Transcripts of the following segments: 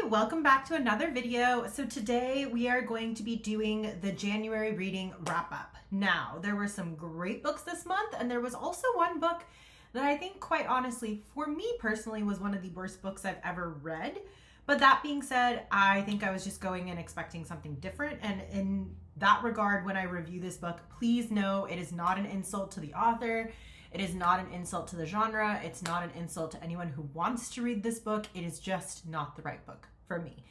welcome back to another video. So today we are going to be doing the January reading wrap up. Now, there were some great books this month, and there was also one book that I think, quite honestly, for me personally, was one of the worst books I've ever read. But that being said, I think I was just going in expecting something different. And in that regard, when I review this book, please know it is not an insult to the author. It is not an insult to the genre. It's not an insult to anyone who wants to read this book. It is just not the right book for me.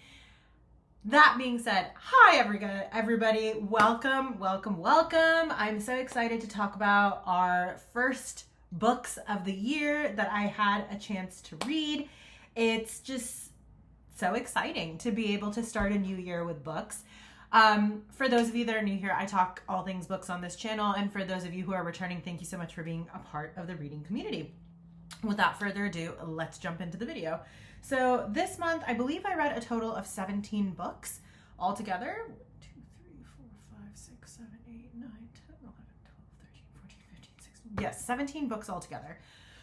That being said, hi everybody. Welcome. I'm so excited to talk about our first books of the year that I had a chance to read. It's just so exciting to be able to start a new year with books. For those of you that are new here, I talk all things books on this channel. And for those of you who are returning, thank you so much for being a part of the reading community. Without further ado, let's jump into the video. So this month, I believe I read a total of 17 books altogether. 1, 2, 3, 4, 5, 6, 7, 8, 9, 10, 11, 12, 13, 14, 15, 16. Yes, 17 books altogether.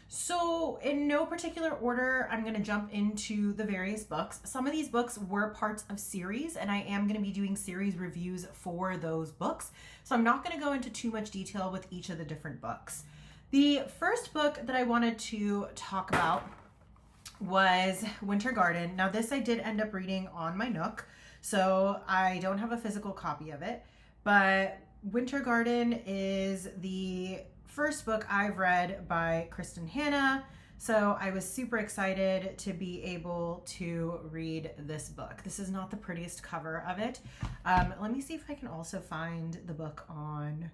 So in no particular order, I'm going to jump into the various books. Some of these books were parts of series, and I am going to be doing series reviews for those books. So I'm not going to go into too much detail with each of the different books. The first book that I wanted to talk about was Winter Garden. Now this I did end up reading on my Nook, so I don't have a physical copy of it, but Winter Garden is the first book I've read by Kristin Hannah, so I was super excited to be able to read this book. This is not the prettiest cover of it. Let me see if I can also find the book on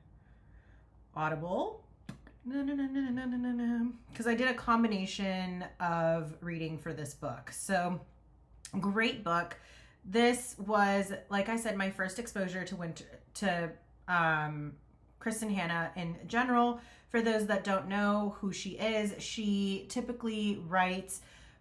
Audible. Because I did a combination of reading for this book. So great book. This was, like I said, my first exposure to Kristin Hannah in general. For those that don't know who she is, she typically writes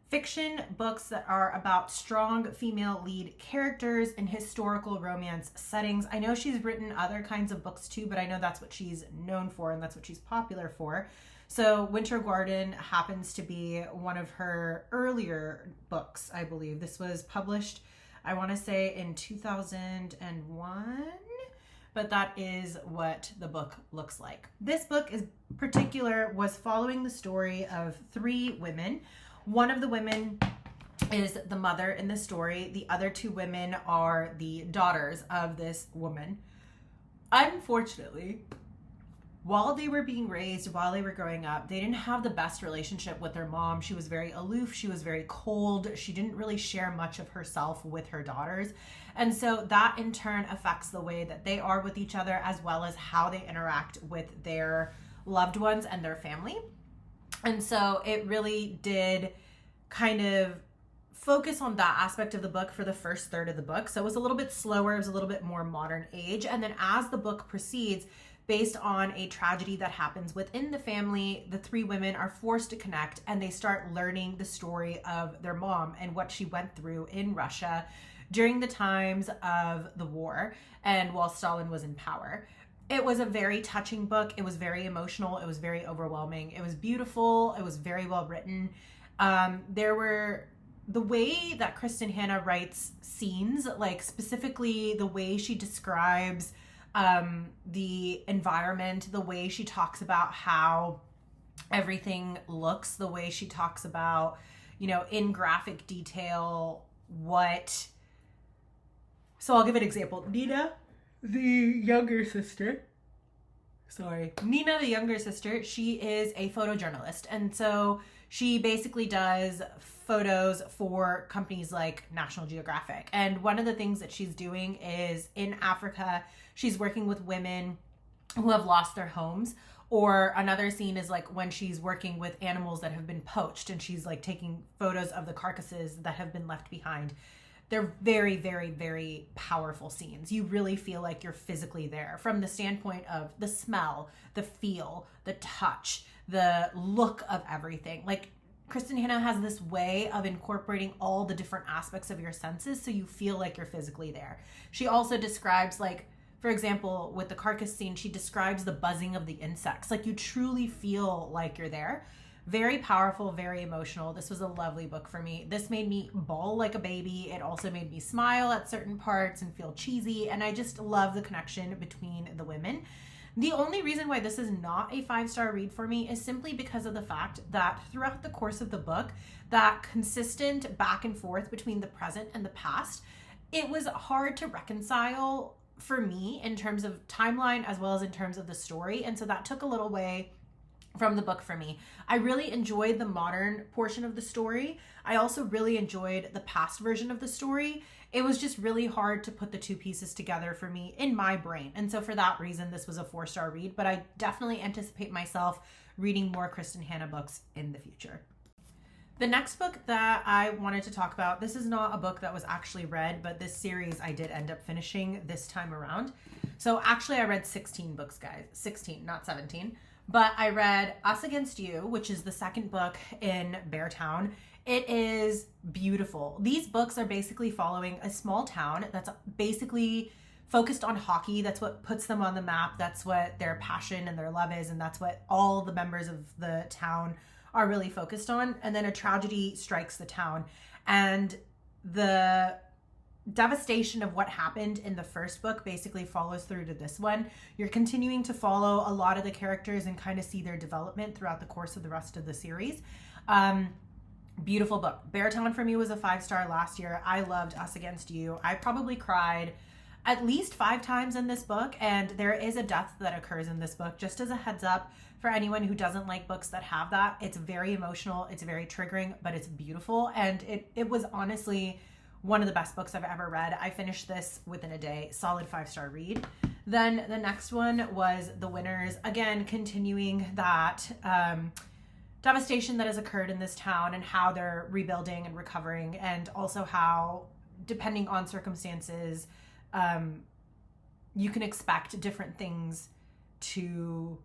fiction books that are about strong female lead characters in historical romance settings. I know she's written other kinds of books too, but I know that's what she's known for and that's what she's popular for. So Winter Garden happens to be one of her earlier books, I believe. This was published, I want to say, in 2001. But that is what the book looks like. This book was following the story of 3 women. One of the women is the mother in the story. The other 2 women are the daughters of this woman. Unfortunately, while they were being raised, while they were growing up, they didn't have the best relationship with their mom. She was very aloof. She was very cold. She didn't really share much of herself with her daughters. And so that in turn affects the way that they are with each other, as well as how they interact with their loved ones and their family. And so it really did kind of focus on that aspect of the book for the first third of the book. So it was a little bit slower. It was a little bit more modern age. And then as the book proceeds, based on a tragedy that happens within the family, the 3 women are forced to connect, and they start learning the story of their mom and what she went through in Russia during the times of the war and while Stalin was in power. It was a very touching book. It was very emotional. It was very overwhelming. It was beautiful. It was very well written. The way that Kristin Hannah writes scenes, like specifically the way she describes the environment, the way she talks about how everything looks, the way she talks about, in graphic detail, so I'll give an example. Nina, the younger sister, she is a photojournalist. And so she basically does photos for companies like National Geographic. And one of the things that she's doing is in Africa, she's working with women who have lost their homes. Or another scene is like when she's working with animals that have been poached, and she's like taking photos of the carcasses that have been left behind. They're very, very, very powerful scenes. You really feel like you're physically there from the standpoint of the smell, the feel, the touch, the look of everything. Like Kristin Hannah has this way of incorporating all the different aspects of your senses so you feel like you're physically there. She also describes, like, for example, with the carcass scene, she describes the buzzing of the insects. Like, you truly feel like you're there. Very powerful, very emotional. This was a lovely book for me. This made me bawl like a baby. It also made me smile at certain parts and feel cheesy. And I just love the connection between the women. The only reason why this is not a 5-star read for me is simply because of the fact that throughout the course of the book, that consistent back and forth between the present and the past, it was hard to reconcile for me in terms of timeline as well as in terms of the story. And so that took a little way from the book for me. I really enjoyed the modern portion of the story. I also really enjoyed the past version of the story. It was just really hard to put the two pieces together for me in my brain. And so for that reason, this was a 4-star read, but I definitely anticipate myself reading more Kristin Hannah books in the future. The next book that I wanted to talk about, this is not a book that was actually read, but this series I did end up finishing this time around. So actually I read 16 books, guys. 16, not 17. But I read Us Against You, which is the second book in Beartown. It is beautiful. These books are basically following a small town that's basically focused on hockey. That's what puts them on the map. That's what their passion and their love is. And that's what all the members of the town are really focused on. And then a tragedy strikes the town. And the devastation of what happened in the first book basically follows through to this one. You're continuing to follow a lot of the characters and kind of see their development throughout the course of the rest of the series. Beautiful book. Beartown for me was a 5-star last year. I loved Us Against You. I probably cried at least 5 times in this book, and there is a death that occurs in this book. Just as a heads up for anyone who doesn't like books that have that, it's very emotional, it's very triggering, but it's beautiful, and it was honestly one of the best books I've ever read. I finished this within a day. Solid 5-star read. Then the next one was The Winners. Again, continuing that devastation that has occurred in this town and how they're rebuilding and recovering, and also how, depending on circumstances, you can expect different things to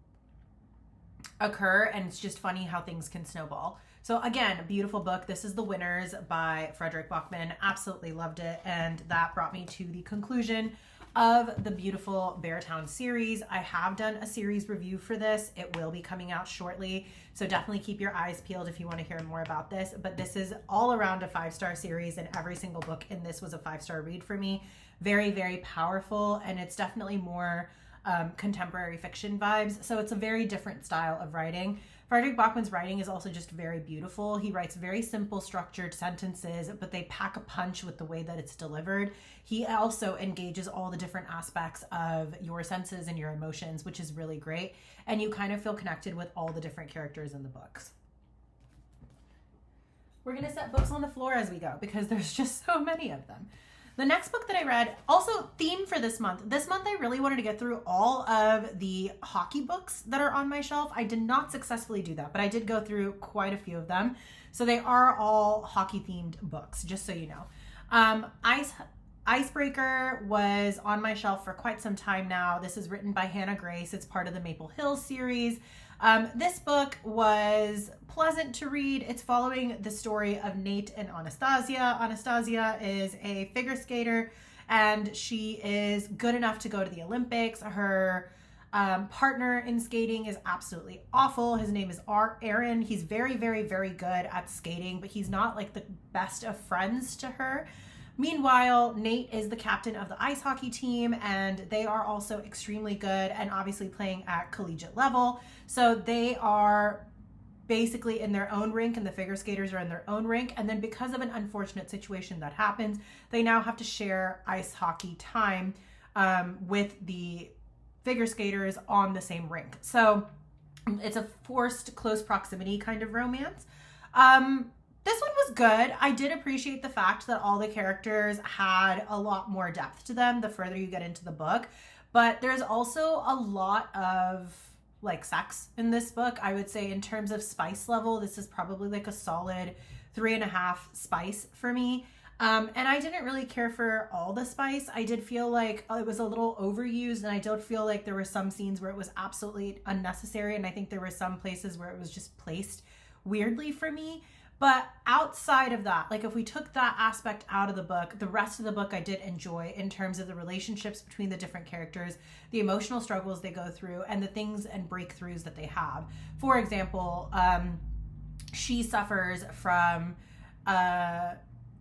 occur, and it's just funny how things can snowball. So again, a beautiful book. This is The Winners by Fredrik Backman. Absolutely loved it, and that brought me to the conclusion of the beautiful Beartown series. I have done a series review for this. It will be coming out shortly, so definitely keep your eyes peeled if you want to hear more about this. But this is all around a 5-star series, and every single book in this was a 5-star read for me. Very, very powerful, and it's definitely more contemporary fiction vibes. So it's a very different style of writing. Fredrik Backman's writing is also just very beautiful. He writes very simple, structured sentences, but they pack a punch with the way that it's delivered. He also engages all the different aspects of your senses and your emotions, which is really great. And you kind of feel connected with all the different characters in the books. We're going to set books on the floor as we go because there's just so many of them. The next book that I read, also theme for this month. This month I really wanted to get through all of the hockey books that are on my shelf. I did not successfully do that, but I did go through quite a few of them. So they are all hockey themed books, just so you know. Icebreaker was on my shelf for quite some time now. This is written by Hannah Grace. It's part of the Maple Hills series. This book was pleasant to read. It's following the story of Nate and Anastasia. Anastasia is a figure skater, and she is good enough to go to the Olympics. Her partner in skating is absolutely awful. His name is Aaron. He's very, very, very good at skating, but he's not like the best of friends to her. Meanwhile, Nate is the captain of the ice hockey team, and they are also extremely good and obviously playing at collegiate level. So they are basically in their own rink, and the figure skaters are in their own rink. And then because of an unfortunate situation that happens, they now have to share ice hockey time with the figure skaters on the same rink. So it's a forced close proximity kind of romance. This one was good. I did appreciate the fact that all the characters had a lot more depth to them the further you get into the book. But there's also a lot of like sex in this book. I would say in terms of spice level, this is probably like a solid 3.5 spice for me. And I didn't really care for all the spice. I did feel like it was a little overused, and I don't feel like there were some scenes where it was absolutely unnecessary. And I think there were some places where it was just placed weirdly for me. But outside of that, like if we took that aspect out of the book, the rest of the book I did enjoy in terms of the relationships between the different characters, the emotional struggles they go through, and the things and breakthroughs that they have. For example, she suffers from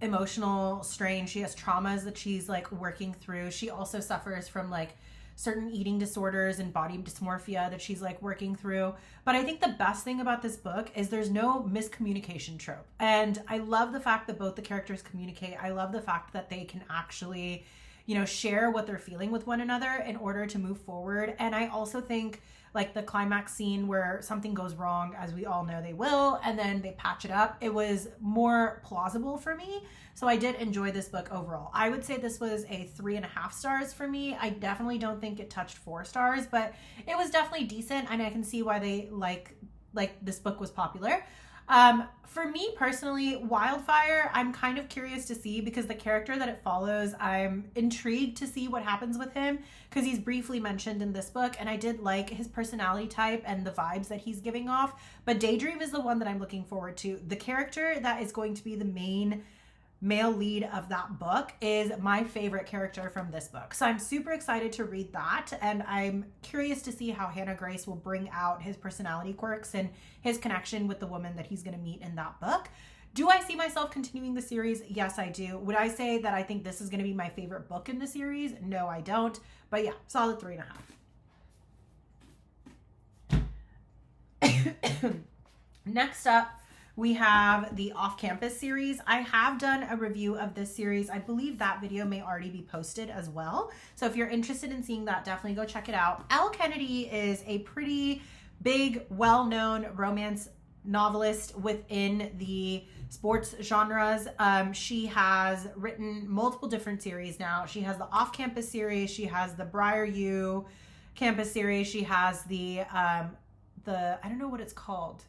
emotional strain. She has traumas that she's like working through. She also suffers from like certain eating disorders and body dysmorphia that she's like working through. But I think the best thing about this book is there's no miscommunication trope. And I love the fact that both the characters communicate. I love the fact that they can actually, you know, share what they're feeling with one another in order to move forward. And I also think like the climax scene where something goes wrong, as we all know they will, and then they patch it up, it was more plausible for me. So I did enjoy this book overall. I would say this was a 3.5 stars for me. I definitely don't think it touched 4 stars, but it was definitely decent, and I can see why they like this book was popular. For me personally, Wildfire, I'm kind of curious to see, because the character that it follows, I'm intrigued to see what happens with him, because he's briefly mentioned in this book, and I did like his personality type and the vibes that he's giving off. But Daydream is the one that I'm looking forward to. The character that is going to be the main male lead of that book is my favorite character from this book. So I'm super excited to read that, and I'm curious to see how Hannah Grace will bring out his personality quirks and his connection with the woman that he's going to meet in that book. Do I see myself continuing the series? Yes, I do. Would I say that I think this is going to be my favorite book in the series? No, I don't. But yeah, solid 3.5. Next up, we have the Off-Campus series. I have done a review of this series. I believe that video may already be posted as well. So if you're interested in seeing that, definitely go check it out. Elle Kennedy is a pretty big, well-known romance novelist within the sports genres. She has written multiple different series now. She has the Off-Campus series. She has the Briar U campus series. She has the I don't know what it's called.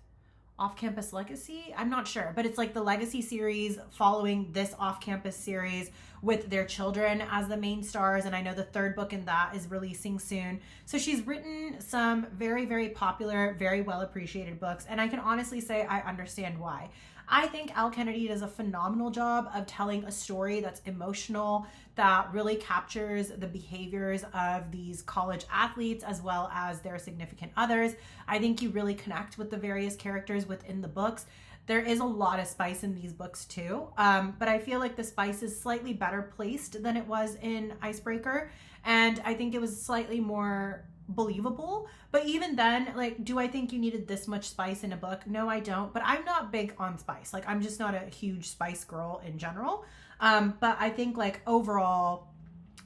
Off-Campus Legacy? I'm not sure, but it's like the Legacy series following this Off-Campus series with their children as the main stars, and I know the 3rd book in that is releasing soon. So she's written some very, very popular, very well appreciated books, and I can honestly say I understand why. I think Elle Kennedy does a phenomenal job of telling a story that's emotional, that really captures the behaviors of these college athletes as well as their significant others. I think you really connect with the various characters within the books. There is a lot of spice in these books too, but I feel like the spice is slightly better placed than it was in Icebreaker, and I think it was slightly more believable. But even then, like, do I think you needed this much spice in a book? No, I don't. But I'm not big on spice. Like, I'm just not a huge spice girl in general. But I think, like, overall,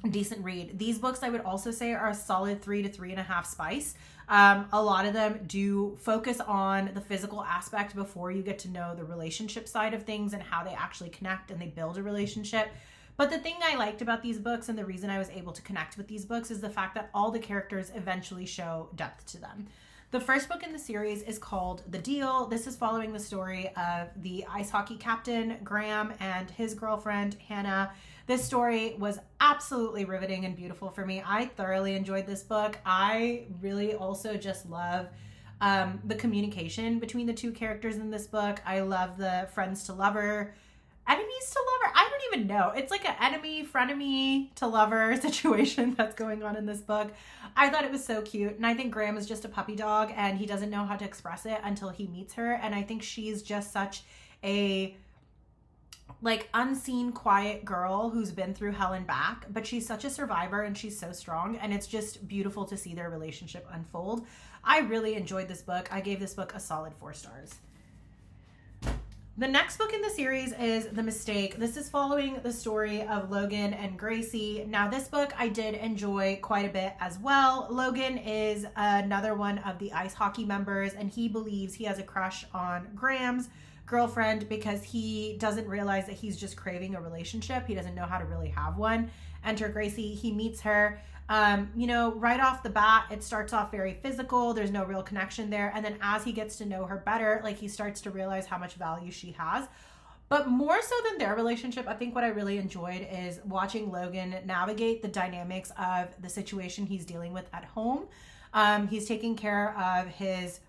decent read. These books I would also say are a solid 3 to 3.5 spice. A lot of them do focus on the physical aspect before you get to know the relationship side of things and how they actually connect and they build a relationship. But the thing I liked about these books, and the reason I was able to connect with these books, is the fact that all the characters eventually show depth to them. The first book in the series is called The Deal. This is following the story of the ice hockey captain, Graham, and his girlfriend, Hannah. This story was absolutely riveting and beautiful for me. I thoroughly enjoyed this book. I really also just love the communication between the two characters in this book. I love the friends to lover, enemies to lover. I don't even know. It's like an enemy, frenemy to lover situation that's going on in this book. I thought it was so cute. And I think Graham is just a puppy dog and he doesn't know how to express it until he meets her. And I think she's just such a like unseen, quiet girl who's been through hell and back, but she's such a survivor and she's so strong. And it's just beautiful to see their relationship unfold. I really enjoyed this book. I gave this book a solid 4 stars. The next book in the series is The Mistake. This is following the story of Logan and Gracie. Now, this book I did enjoy quite a bit as well. Logan is another one of the ice hockey members, and he believes he has a crush on Graham's girlfriend because he doesn't realize that he's just craving a relationship. He doesn't know how to really have one. Enter Gracie. He meets her. Right off the bat, it starts off very physical. There's no real connection there. And then as he gets to know her better, like he starts to realize how much value she has. But more so than their relationship, I think what I really enjoyed is watching Logan navigate the dynamics of the situation he's dealing with at home. He's taking care of his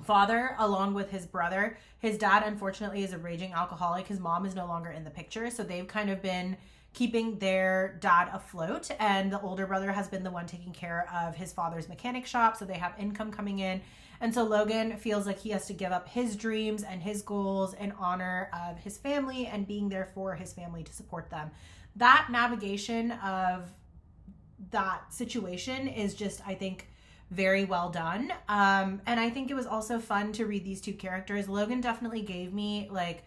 father along with his brother. His dad, unfortunately, is a raging alcoholic. His mom is no longer in the picture. So they've kind of been keeping their dad afloat. And the older brother has been the one taking care of his father's mechanic shop. So they have income coming in. And so Logan feels like he has to give up his dreams and his goals in honor of his family and being there for his family to support them. That navigation of that situation is just, I think, very well done. And I think it was also fun to read these two characters. Logan definitely gave me like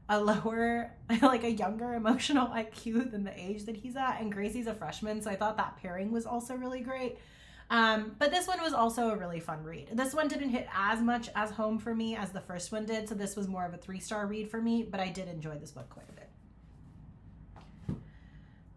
a lower, like a younger emotional IQ than the age that he's at. And Gracie's a freshman, so I thought that pairing was also really great. But this one was also a really fun read. This one didn't hit as much as home for me as the first one did, so this was more of a 3-star read for me, but I did enjoy this book quite a bit.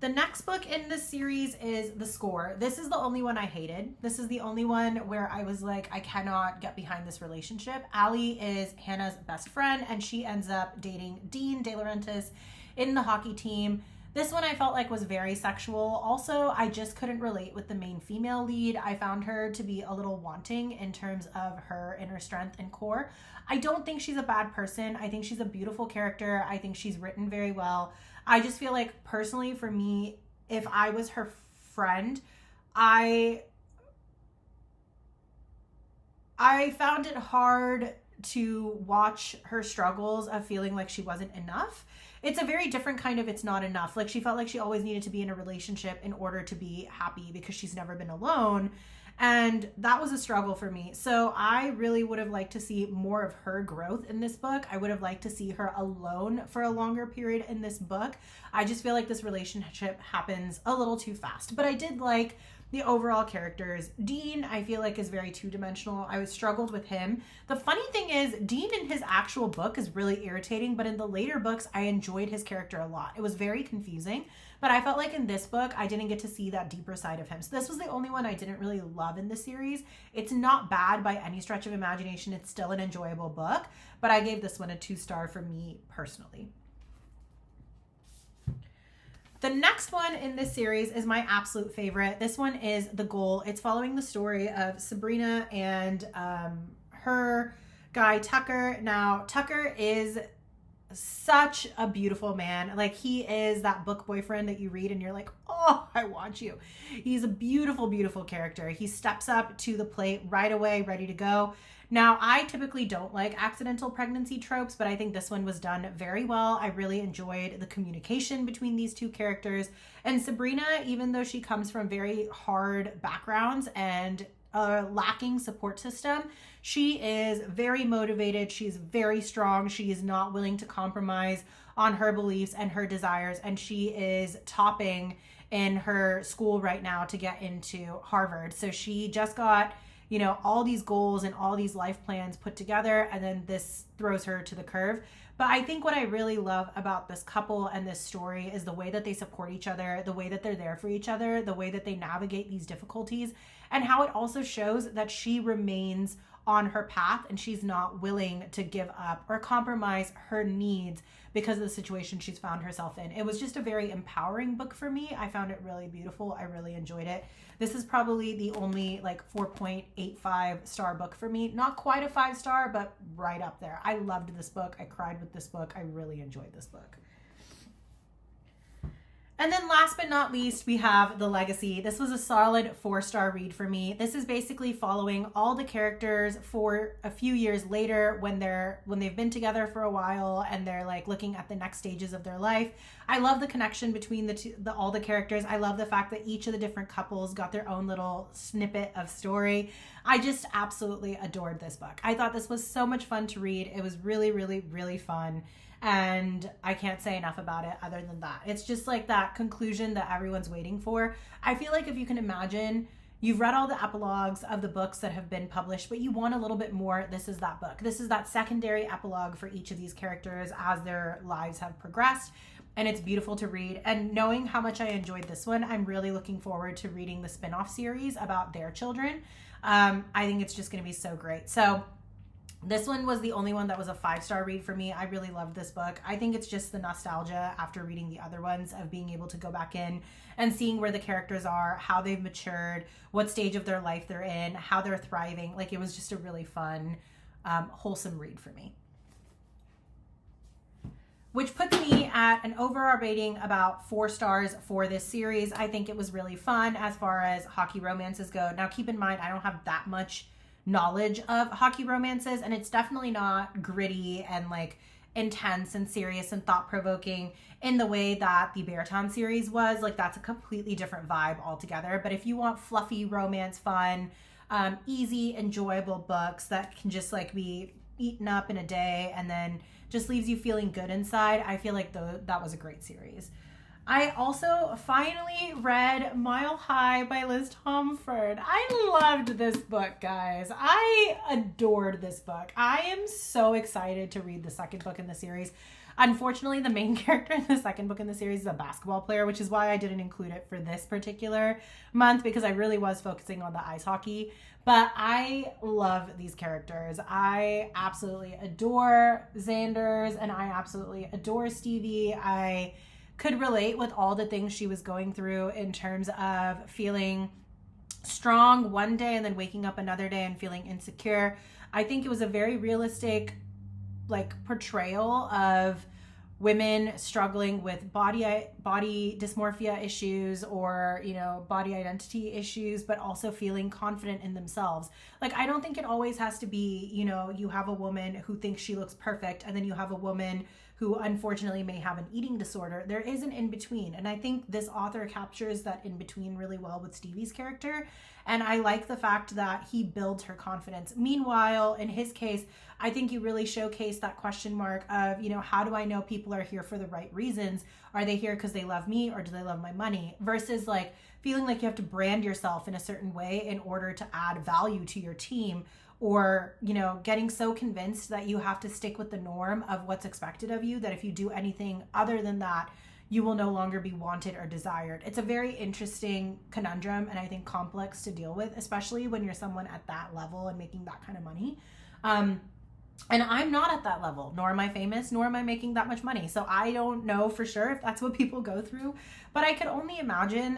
The next book in this series is The Score. This is the only one I hated. This is the only one where I was like, I cannot get behind this relationship. Allie is Hannah's best friend, and she ends up dating Dean De Laurentiis in the hockey team. This one I felt like was very sexual. Also, I just couldn't relate with the main female lead. I found her to be a little wanting in terms of her inner strength and core. I don't think she's a bad person. I think she's a beautiful character. I think she's written very well. I just feel like personally for me, if I was her friend, I found it hard to watch her struggles of feeling like she wasn't enough. It's a very different kind of it's not enough. Like she felt like she always needed to be in a relationship in order to be happy because she's never been alone. And that was a struggle for me. So I really would have liked to see more of her growth in this book. I would have liked to see her alone for a longer period in this book. I just feel like this relationship happens a little too fast. But I did like the overall characters. Dean, I feel like, is very two-dimensional. I struggled with him. The funny thing is, Dean in his actual book is really irritating, but in the later books, I enjoyed his character a lot. It was very confusing, but I felt like in this book, I didn't get to see that deeper side of him. So this was the only one I didn't really love in the series. It's not bad by any stretch of imagination. It's still an enjoyable book, but I gave this one a 2-star for me personally. The next one in this series is my absolute favorite. This one is The Goal. It's following the story of Sabrina and her guy, Tucker. Now, Tucker is such a beautiful man. Like, he is that book boyfriend that you read and you're like, oh, I want you. He's a beautiful, beautiful character. He steps up to the plate right away, ready to go. Now, I typically don't like accidental pregnancy tropes, but I think this one was done very well. I really enjoyed the communication between these two characters. And Sabrina, even though she comes from very hard backgrounds and a lacking support system, she is very motivated. She's very strong. She is not willing to compromise on her beliefs and her desires. And she is topping in her school right now to get into Harvard. So she just got, you know, all these goals and all these life plans put together, and then this throws her to the curve. But I think what I really love about this couple and this story is the way that they support each other, the way that they're there for each other, the way that they navigate these difficulties, and how it also shows that she remains on her path and she's not willing to give up or compromise her needs because of the situation she's found herself in. It was just a very empowering book for me. I found it really beautiful. I really enjoyed it. This is probably the only like 4.85 star book for me. Not quite a 5-star, but right up there. I loved this book. I cried with this book. I really enjoyed this book. And then last but not least, we have The Legacy. This was a solid 4-star read for me. This is basically following all the characters for a few years later when they've been together for a while and they're like looking at the next stages of their life. I love the connection between all the characters. I love the fact that each of the different couples got their own little snippet of story. I just absolutely adored this book. I thought this was so much fun to read. It was really, really, really fun. And I can't say enough about it other than that. It's just like that conclusion that everyone's waiting for. I feel like if you can imagine, you've read all the epilogues of the books that have been published, but you want a little bit more. This is that book. This is that secondary epilogue for each of these characters as their lives have progressed. And it's beautiful to read. And knowing how much I enjoyed this one, I'm really looking forward to reading the spin-off series about their children. I think it's just going to be so great. So this one was the only one that was a 5-star read for me. I really loved this book. I think it's just the nostalgia after reading the other ones of being able to go back in and seeing where the characters are, how they've matured, what stage of their life they're in, how they're thriving. Like, it was just a really fun wholesome read for me. Which puts me at an overall rating about 4 stars for this series. I think it was really fun as far as hockey romances go. Now, keep in mind, I don't have that much knowledge of hockey romances, and it's definitely not gritty and like intense and serious and thought-provoking in the way that the Beartown series was. Like, that's a completely different vibe altogether. But if you want fluffy romance fun, easy, enjoyable books that can just like be eaten up in a day and then just leaves you feeling good inside, I feel like that was a great series. I also finally read Mile High by Liz Tomford. I loved this book, guys. I adored this book. I am so excited to read the second book in the series. Unfortunately, the main character in the second book in the series is a basketball player, which is why I didn't include it for this particular month, because I really was focusing on the ice hockey. But I love these characters. I absolutely adore Xanders, and I absolutely adore Stevie. I could relate with all the things she was going through in terms of feeling strong one day and then waking up another day and feeling insecure. I think it was a very realistic portrayal of women struggling with body dysmorphia issues or, body identity issues, but also feeling confident in themselves. Like, I don't think it always has to be, you have a woman who thinks she looks perfect and then you have a woman who unfortunately may have an eating disorder. There is an in-between. And I think this author captures that in-between really well with Stevie's character. And I like the fact that he builds her confidence. Meanwhile, in his case, I think you really showcase that question mark of, how do I know people are here for the right reasons? Are they here because they love me or do they love my money? Versus feeling like you have to brand yourself in a certain way in order to add value to your team, or, getting so convinced that you have to stick with the norm of what's expected of you, that if you do anything other than that, you will no longer be wanted or desired. It's a very interesting conundrum and I think complex to deal with, especially when you're someone at that level and making that kind of money. And I'm not at that level, nor am I famous, nor am I making that much money. So I don't know for sure if that's what people go through, but I could only imagine,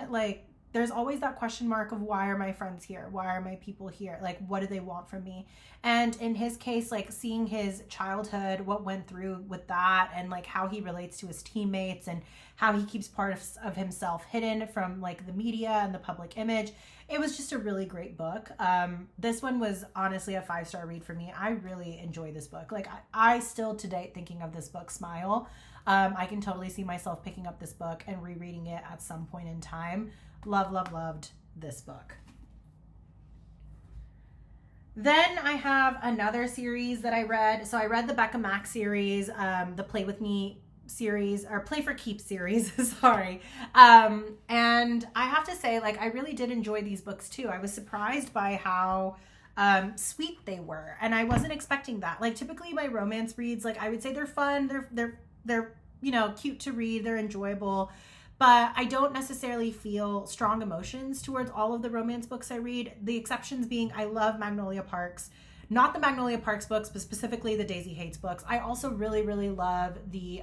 there's always that question mark of, why are my friends here? Why are my people here? What do they want from me? And in his case, seeing his childhood, what went through with that, and how he relates to his teammates and how he keeps part of himself hidden from the media and the public image. It was just a really great book. This one was honestly a 5-star read for me. I really enjoy this book. I still to date, thinking of this book, smile. I can totally see myself picking up this book and rereading it at some point in time. Loved this book. Then I have another series that I read. So I read the Becca Mack series, the Play With Me series, or Play for Keeps series, sorry. And I have to say, I really did enjoy these books too. I was surprised by how sweet they were, and I wasn't expecting that. Typically my romance reads, I would say they're fun, they're cute to read, they're enjoyable. But I don't necessarily feel strong emotions towards all of the romance books I read. The exceptions being, I love Magnolia Parks. Not the Magnolia Parks books, but specifically the Daisy Hates books. I also really, really love the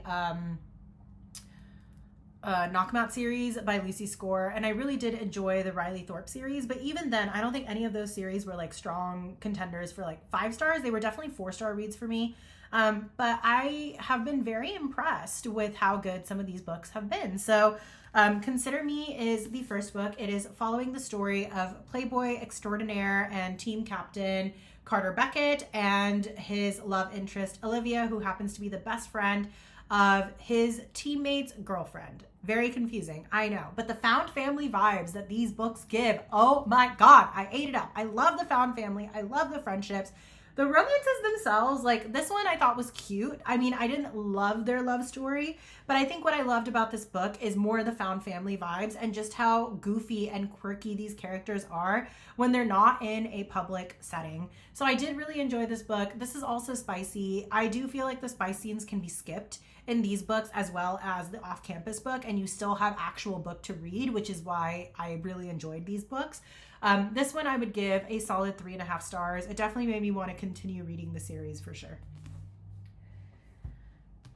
Knock 'Em Out series by Lucy Score. And I really did enjoy the Riley Thorpe series. But even then, I don't think any of those series were strong contenders for 5 stars. They were definitely 4-star reads for me. But I have been very impressed with how good some of these books have been. So Consider Me is the first book. It is following the story of Playboy extraordinaire and team captain Carter Beckett and his love interest Olivia, who happens to be the best friend of his teammate's girlfriend. Very confusing, I know. But the found family vibes that these books give, oh my God, I ate it up. I love the found family. I love the friendships. The romances themselves, this one I thought was cute. I mean, I didn't love their love story, but I think what I loved about this book is more the found family vibes and just how goofy and quirky these characters are when they're not in a public setting. So I did really enjoy this book. This is also spicy. I do feel like the spice scenes can be skipped in these books as well as the off-campus book, and you still have actual book to read, which is why I really enjoyed these books. This one I would give a solid 3.5 stars. It definitely made me want to continue reading the series for sure.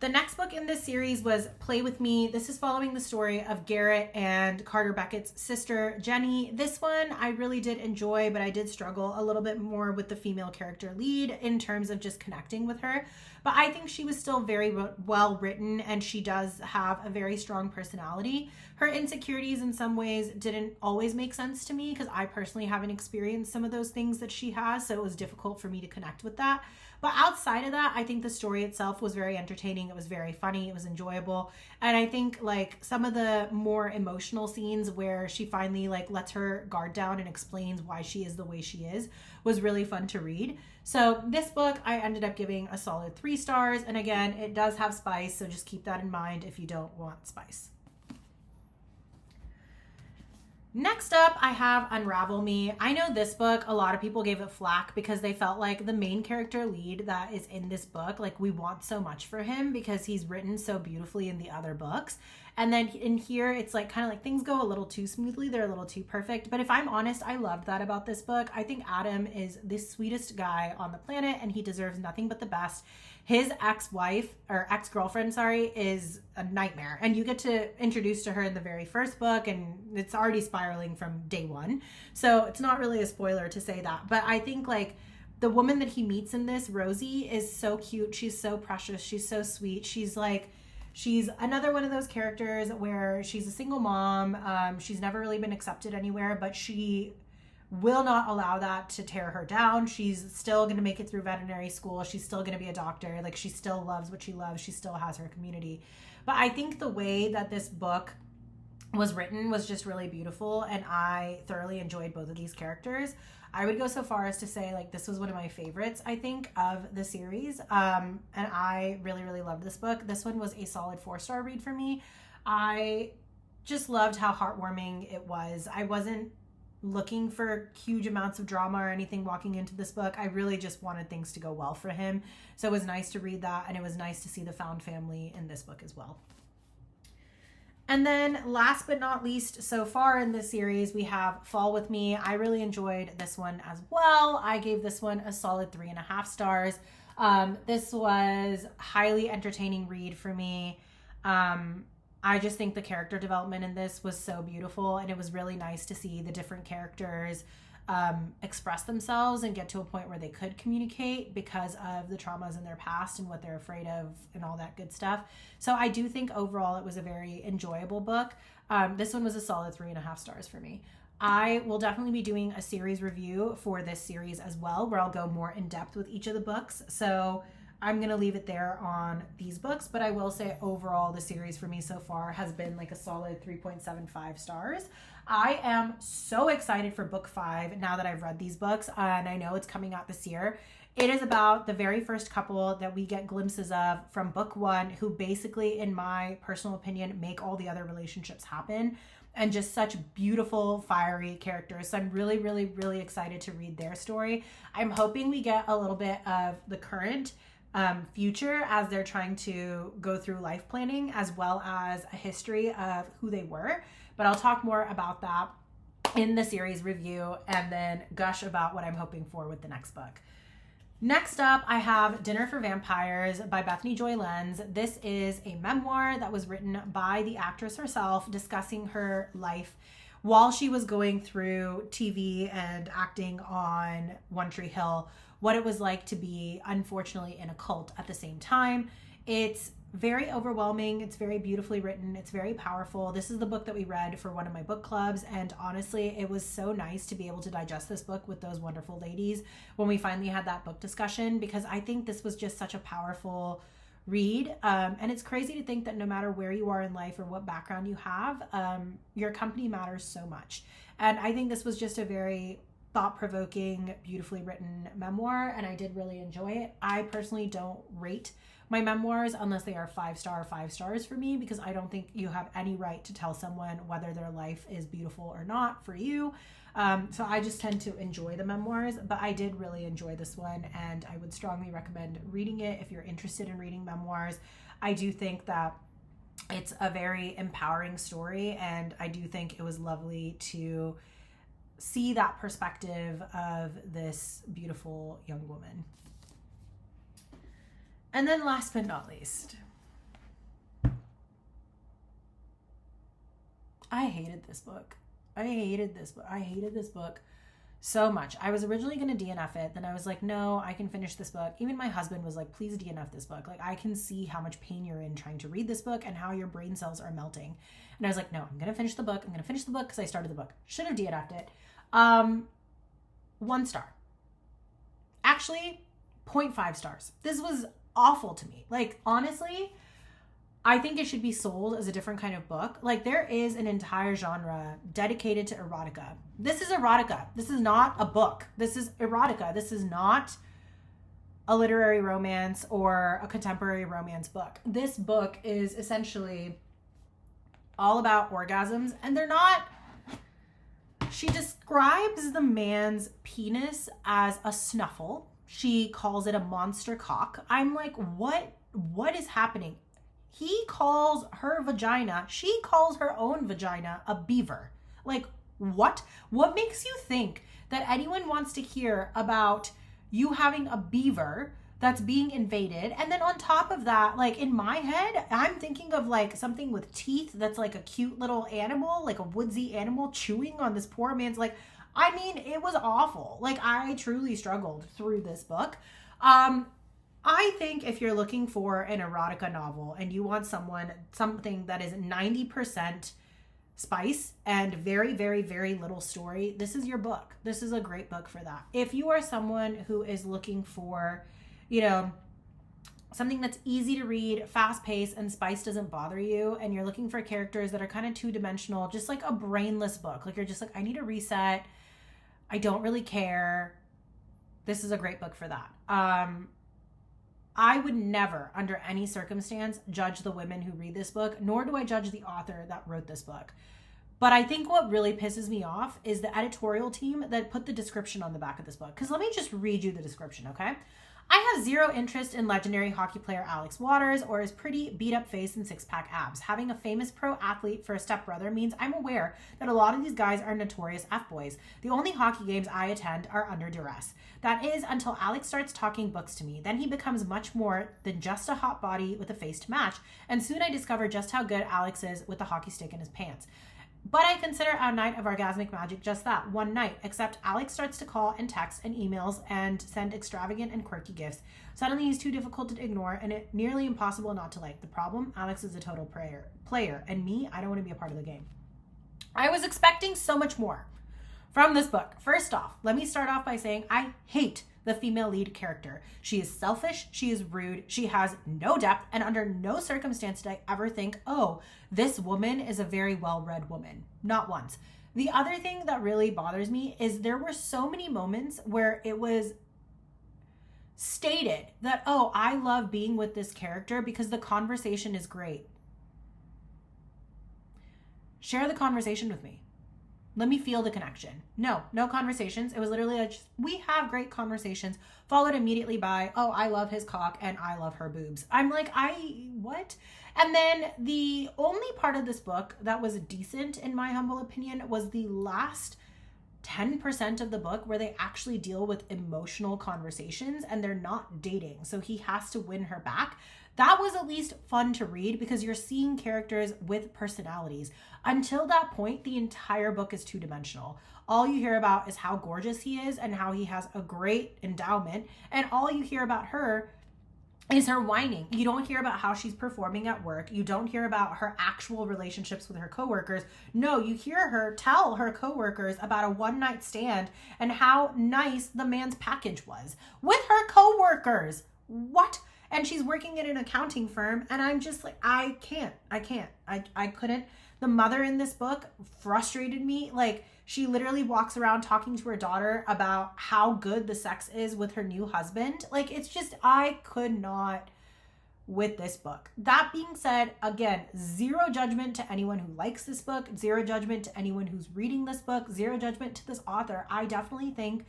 The next book in this series was Play With Me. This is following the story of Garrett and Carter Beckett's sister, Jenny. This one I really did enjoy, but I did struggle a little bit more with the female character lead in terms of just connecting with her. But I think she was still very well written, and she does have a very strong personality. Her insecurities in some ways didn't always make sense to me because I personally haven't experienced some of those things that she has, so it was difficult for me to connect with that. But outside of that, I think the story itself was very entertaining. It was very funny. It was enjoyable. And I think like some of the more emotional scenes where she finally like lets her guard down and explains why she is the way she is was really fun to read. So this book, I ended up giving a solid 3 stars. And again, it does have spice, so just keep that in mind if you don't want spice. Next up, I have Unravel Me. I know this book, a lot of people gave it flack because they felt like the main character lead that is in this book, like we want so much for him because he's written so beautifully in the other books. And then in here, it's like kind of like things go a little too smoothly. They're a little too perfect. But if I'm honest, I loved that about this book. I think Adam is the sweetest guy on the planet and he deserves nothing but the best. His ex-girlfriend, is a nightmare. And you get to introduce to her in the very first book and it's already spiraling from day one. So it's not really a spoiler to say that. But I think like the woman that he meets in this, Rosie, is so cute. She's so precious. She's so sweet. She's another one of those characters where she's a single mom. She's never really been accepted anywhere, but she will not allow that to tear her down. She's still going to make it through veterinary school. She's still going to be a doctor. Like she still loves what she loves. She still has her community. But I think the way that this book was written was just really beautiful. And I thoroughly enjoyed both of these characters. I would go so far as to say like this was one of my favorites, I think, of the series. And I really, really loved this book. This one was a solid 4-star read for me. I just loved how heartwarming it was. I wasn't looking for huge amounts of drama or anything walking into this book. I really just wanted things to go well for him. So it was nice to read that, and it was nice to see the found family in this book as well. And then last but not least, so far in this series, we have Fall With Me. I really enjoyed this one as well. I gave this one a solid 3.5 stars. This was highly entertaining read for me. I just think the character development in this was so beautiful, and it was really nice to see the different characters express themselves and get to a point where they could communicate because of the traumas in their past and what they're afraid of and all that good stuff. So I do think overall it was a very enjoyable book. This one was a solid 3.5 stars for me. I will definitely be doing a series review for this series as well, where I'll go more in depth with each of the books. So I'm going to leave it there on these books, but I will say overall the series for me so far has been like a solid 3.75 stars. I am so excited for book 5 now that I've read these books, and I know it's coming out this year. It is about the very first couple that we get glimpses of from book 1, who basically, in my personal opinion, make all the other relationships happen, and just such beautiful, fiery characters. So I'm really, really, really excited to read their story. I'm hoping we get a little bit of the current future as they're trying to go through life planning, as well as a history of who they were. But I'll talk more about that in the series review and then gush about what I'm hoping for with the next book. Next up, I have Dinner for Vampires by Bethany Joy Lenz. This is a memoir that was written by the actress herself, discussing her life while she was going through TV and acting on One Tree Hill, what it was like to be, unfortunately, in a cult at the same time. It's very overwhelming. It's very beautifully written. It's very powerful. This is the book that we read for one of my book clubs, and honestly, it was so nice to be able to digest this book with those wonderful ladies when we finally had that book discussion, because I think this was just such a powerful read. And it's crazy to think that no matter where you are in life or what background you have, your company matters so much. And I think this was just a very thought-provoking, beautifully written memoir, and I did really enjoy it. I personally don't rate my memoirs unless they are 5 stars for me, because I don't think you have any right to tell someone whether their life is beautiful or not for you. So I just tend to enjoy the memoirs, but I did really enjoy this one, and I would strongly recommend reading it if you're interested in reading memoirs. I do think that it's a very empowering story, and I do think it was lovely to see that perspective of this beautiful young woman. And then last but not least, I hated this book. I hated this book so much. I was originally going to DNF it. Then I was like, no, I can finish this book. Even my husband was like, please DNF this book. Like, I can see how much pain you're in trying to read this book and how your brain cells are melting. And I was like, no, I'm going to finish the book. I'm going to finish the book because I started the book. Should have DNF'd it. 1 star. Actually, 0.5 stars. This was awful to me. Like, honestly, I think it should be sold as a different kind of book. Like, there is an entire genre dedicated to erotica. This is erotica. This is not a book. This is erotica. This is not a literary romance or a contemporary romance book. This book is essentially all about orgasms, and they're not... She describes the man's penis as a snuffle. She calls it a monster cock. I'm like, what is happening? He calls her vagina, she calls her own vagina a beaver. Like, what? What makes you think that anyone wants to hear about you having a beaver that's being invaded? And then on top of that, like, in my head, I'm thinking of like something with teeth that's like a cute little animal, like a woodsy animal chewing on this poor man's, like, I mean, it was awful. Like, I truly struggled through this book. I think if you're looking for an erotica novel and you want something that is 90% spice and very, very, very little story, this is your book. This is a great book for that. If you are someone who is looking for, you know, something that's easy to read, fast-paced, and spice doesn't bother you, and you're looking for characters that are kind of two-dimensional, just like a brainless book. Like, you're just like, I need a reset. I don't really care. This is a great book for that. I would never, under any circumstance, judge the women who read this book, nor do I judge the author that wrote this book. But I think what really pisses me off is the editorial team that put the description on the back of this book. Because let me just read you the description, okay? I have zero interest in legendary hockey player Alex Waters or his pretty beat-up face and six-pack abs. Having a famous pro athlete for a stepbrother means I'm aware that a lot of these guys are notorious F-boys. The only hockey games I attend are under duress. That is until Alex starts talking books to me. Then he becomes much more than just a hot body with a face to match. And soon I discover just how good Alex is with the hockey stick in his pants. But I consider our night of orgasmic magic just that, one night, except Alex starts to call and text and emails and send extravagant and quirky gifts. Suddenly he's too difficult to ignore and it nearly impossible not to like. The problem, Alex is a total player, and me, I don't want to be a part of the game. I was expecting so much more from this book. First off, let me start off by saying I hate the female lead character. She is selfish, she is rude, she has no depth, and under no circumstance did I ever think, oh, this woman is a very well-read woman. Not once. The other thing that really bothers me is there were so many moments where it was stated that, oh, I love being with this character because the conversation is great. Share the conversation with me. Let me feel the connection. No conversations. It was literally like, we have great conversations, followed immediately by, oh, I love his cock and I love her boobs. I'm like, what? And then the only part of this book that was decent, in my humble opinion, was the last 10% of the book where they actually deal with emotional conversations and they're not dating. So he has to win her back. That was at least fun to read because you're seeing characters with personalities. Until that point, the entire book is two-dimensional. All you hear about is how gorgeous he is and how he has a great endowment. And all you hear about her is her whining. You don't hear about how she's performing at work. You don't hear about her actual relationships with her coworkers. No, you hear her tell her coworkers about a one-night stand and how nice the man's package was with her coworkers. What? And she's working at an accounting firm, and I'm just like, I couldn't. The mother in this book frustrated me. Like, she literally walks around talking to her daughter about how good the sex is with her new husband. Like, it's just, I could not with this book. That being said, again, zero judgment to anyone who likes this book, zero judgment to anyone who's reading this book, zero judgment to this author. I definitely think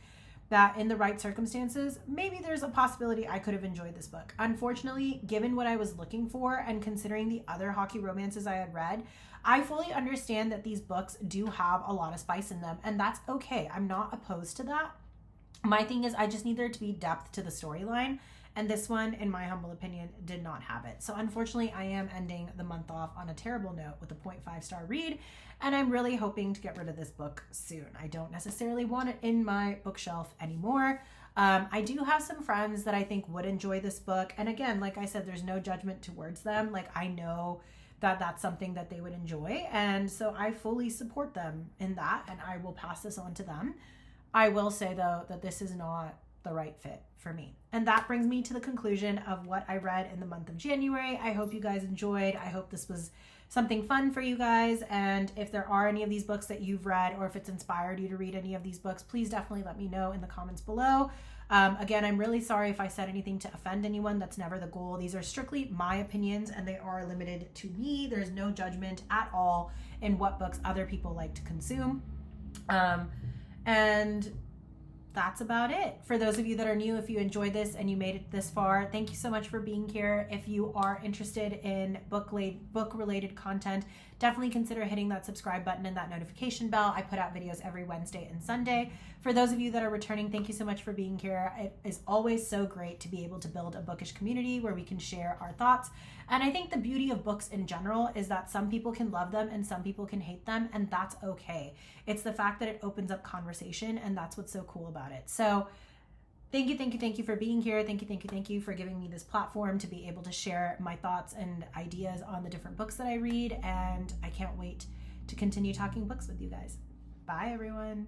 that in the right circumstances, maybe there's a possibility I could have enjoyed this book. Unfortunately, given what I was looking for and considering the other hockey romances I had read, I fully understand that these books do have a lot of spice in them, and that's okay. I'm not opposed to that. My thing is I just need there to be depth to the storyline, And this one, in my humble opinion, did not have it. So unfortunately, I am ending the month off on a terrible note with a 0.5 star read. And I'm really hoping to get rid of this book soon. I don't necessarily want it in my bookshelf anymore. I do have some friends that I think would enjoy this book. And again, like I said, there's no judgment towards them. Like, I know that that's something that they would enjoy. And so I fully support them in that, and I will pass this on to them. I will say, though, that this is not the right fit for me. And that brings me to the conclusion of what I read in the month of January. I hope you guys enjoyed. I hope this was something fun for you guys. And if there are any of these books that you've read, or if it's inspired you to read any of these books, please definitely let me know in the comments below. Again, I'm really sorry if I said anything to offend anyone. That's never the goal. These are strictly my opinions, and they are limited to me. There's no judgment at all in what books other people like to consume. And that's about it. For those of you that are new, if you enjoyed this and you made it this far, thank you so much for being here. If you are interested in book-related content, definitely consider hitting that subscribe button and that notification bell. I put out videos every Wednesday and Sunday. For those of you that are returning, thank you so much for being here. It is always so great to be able to build a bookish community where we can share our thoughts. And I think the beauty of books in general is that some people can love them and some people can hate them, and that's okay. It's the fact that it opens up conversation, and that's what's so cool about it. So thank you for being here. Thank you for giving me this platform to be able to share my thoughts and ideas on the different books that I read, and I can't wait to continue talking books with you guys. Bye, everyone.